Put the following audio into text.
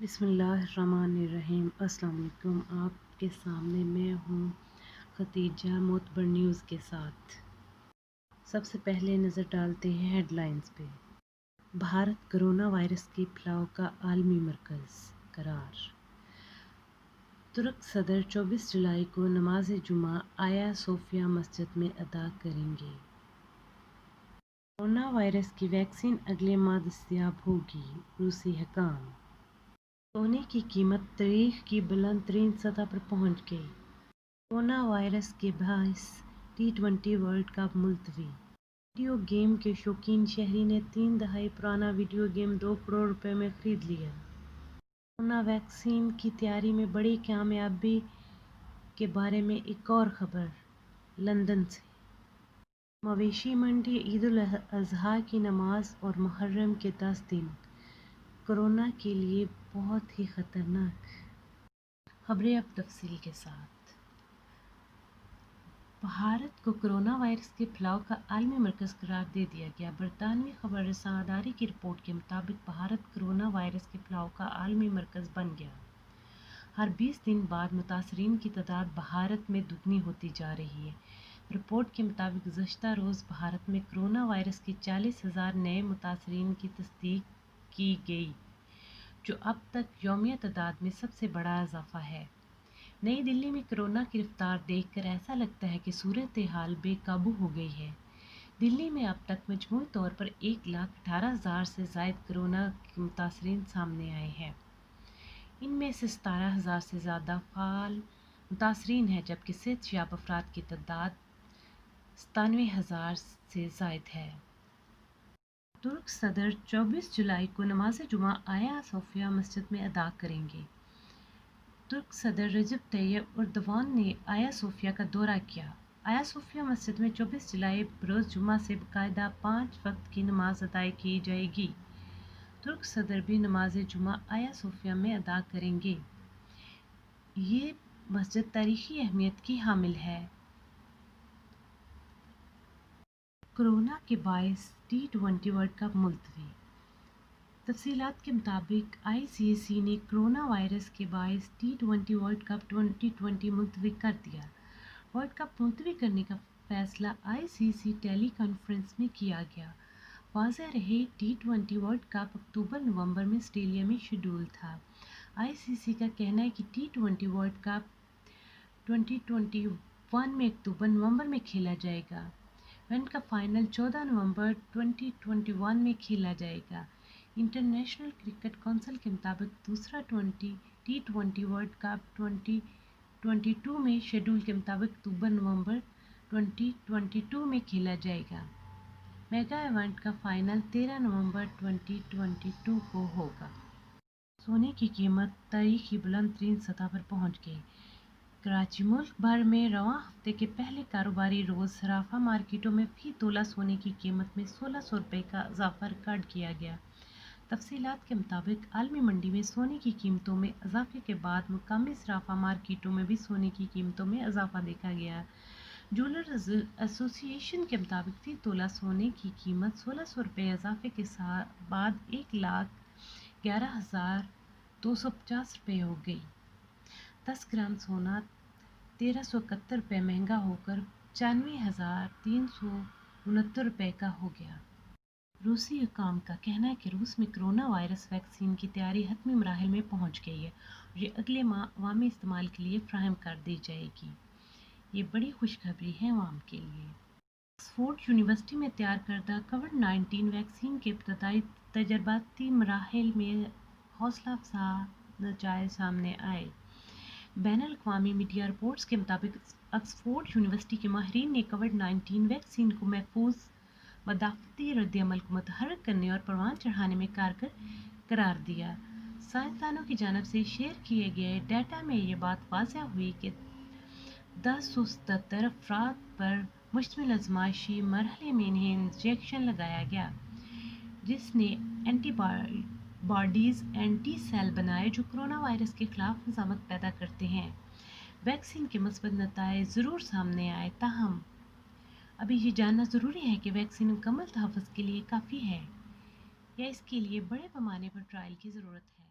بسم اللہ الرحمن الرحیم۔ السلام علیکم۔ آپ کے سامنے میں ہوں ختیجہ معتبر نیوز کے ساتھ۔ سب سے پہلے نظر ڈالتے ہیں ہیڈ لائنز پہ۔ بھارت کرونا وائرس کے پھیلاؤ کا عالمی مرکز قرار۔ ترک صدر 24 جولائی کو نماز جمعہ آیا صوفیہ مسجد میں ادا کریں گے۔ کرونا وائرس کی ویکسین اگلے ماہ دستیاب ہوگی، روسی حکام۔ سونے کی قیمت تاریخ کی بلند ترین سطح پر پہنچ گئی۔ کرونا وائرس کے باعث T20 ورلڈ کپ ملتوی۔ ویڈیو گیم کے شوقین شہری نے 3 دہائی پرانا ویڈیو گیم 2 کروڑ روپے میں خرید لیا۔ کرونا ویکسین کی تیاری میں بڑی کامیابی کے بارے میں ایک اور خبر لندن سے۔ مویشی منڈی عید الاضحیٰ کی نماز اور محرم کے 10 دن کورونا کے لیے بہت ہی خطرناک۔ خبریں اب تفصیل کے ساتھ۔ بھارت کو کرونا وائرس کے پھیلاؤ کا عالمی مرکز قرار دے دیا گیا۔ برطانوی خبر رساں ادارے کی رپورٹ کے مطابق بھارت کرونا وائرس کے پھیلاؤ کا عالمی مرکز بن گیا۔ ہر 20 دن بعد متاثرین کی تعداد بھارت میں دگنی ہوتی جا رہی ہے۔ رپورٹ کے مطابق گزشتہ روز بھارت میں کرونا وائرس کے 40,000 نئے متاثرین کی تصدیق کی گئی، جو اب تک یومیہ تعداد میں سب سے بڑا اضافہ ہے۔ نئی دہلی میں کورونا کی رفتار دیکھ کر ایسا لگتا ہے کہ صورتحال بے قابو ہو گئی ہے۔ دہلی میں اب تک مجموعی طور پر 1,18,000 سے زائد کورونا کے متاثرین سامنے آئے ہیں۔ ان میں سے 17,000 سے زیادہ فعال متاثرین ہیں، جبکہ صحت یاب افراد کی تعداد 97,000 سے زائد ہے۔ ترک صدر 24 جولائی کو نماز جمعہ آیا صوفیہ مسجد میں ادا کریں گے۔ ترک صدر رجب طیب ایردوان نے آیا صوفیہ کا دورہ کیا۔ آیا صوفیہ مسجد میں 24 جولائی بروز جمعہ سے باقاعدہ 5 وقت کی نماز ادا کی جائے گی۔ ترک صدر بھی نماز جمعہ آیا صوفیہ میں ادا کریں گے۔ یہ مسجد تاریخی اہمیت کی حامل ہے۔ کورونا کے باعث T20 ورلڈ کپ ملتوی۔ تفصیلات کے مطابق ICC نے کرونا وائرس کے باعث T20 ورلڈ کپ 2020 ملتوی کر دیا۔ ورلڈ کپ ملتوی کرنے کا فیصلہ ICC ٹیلی کانفرنس میں کیا گیا۔ واضح رہے، T20 ورلڈ کپ اکتوبر-نومبر میں آسٹریلیا میں شیڈول تھا۔ ICC کا کہنا ہے کہ T20 ورلڈ کپ 2021 میں اکتوبر-نومبر میں کھیلا جائے گا۔ ایونٹ کا فائنل 14 نومبر 2021 میں کھیلا جائے گا۔ انٹرنیشنل کرکٹ کونسل کے مطابق دوسرا T20 ورلڈ کپ 2022 میں شیڈول کے مطابق اکتوبر-نومبر 2022 میں کھیلا جائے گا۔ میگا ایونٹ کا فائنل 13 نومبر 2022 کو ہوگا۔ سونے کی قیمت تاریخ کی بلند ترین سطح پر پہنچ گئی۔ کراچی۔ ملک بھر میں رواں ہفتے کے پہلے کاروباری روز صرافہ مارکیٹوں میں فی تولہ سونے کی قیمت میں 1,600 روپے کا اضافہ ریکارڈ کیا گیا۔ تفصیلات کے مطابق عالمی منڈی میں سونے کی قیمتوں میں اضافے کے بعد مقامی صرافہ مارکیٹوں میں بھی سونے کی قیمتوں میں اضافہ دیکھا گیا۔ جیولرز ایسوسی ایشن کے مطابق فی تولہ سونے کی قیمت 1,600 روپے اضافے کے بعد 1,11,250 روپے ہو گئی۔ 10 گرام سونا 1,371 روپے مہنگا ہو کر 95,369 روپے کا ہو گیا۔ روسی حکام کا کہنا ہے کہ روس میں کرونا وائرس ویکسین کی تیاری حتمی مراحل میں پہنچ گئی ہے اور یہ اگلے ماہ عوامی استعمال کے لیے فراہم کر دی جائے گی۔ یہ بڑی خوشخبری ہے عوام کے لیے۔ آکسفورڈ یونیورسٹی میں تیار کردہ کووڈ-19 ویکسین کے ابتدائی تجرباتی مراحل میں حوصلہ افزا نتائج سامنے آئے۔ بین الاقوامی میڈیا رپورٹس کے مطابق آکسفورڈ یونیورسٹی کے ماہرین نے کووڈ-19 ویکسین کو محفوظ مدافعتی ردعمل کو متحرک کرنے اور پروان چڑھانے میں کارگر قرار دیا۔ سائنسدانوں کی جانب سے شیئر کیے گئے ڈیٹا میں یہ بات واضح ہوئی کہ 1,077 افراد پر مشتمل آزمائشی مرحلے میں انہیں انجیکشن لگایا گیا، جس نے اینٹی باڈیز اینٹی سیل بنائے جو کرونا وائرس کے خلاف مزاحمت پیدا کرتے ہیں۔ ویکسین کے مثبت نتائج ضرور سامنے آئے، تاہم ابھی یہ جاننا ضروری ہے کہ ویکسین مکمل تحفظ کے لیے کافی ہے یا اس کے لیے بڑے پیمانے پر ٹرائل کی ضرورت ہے۔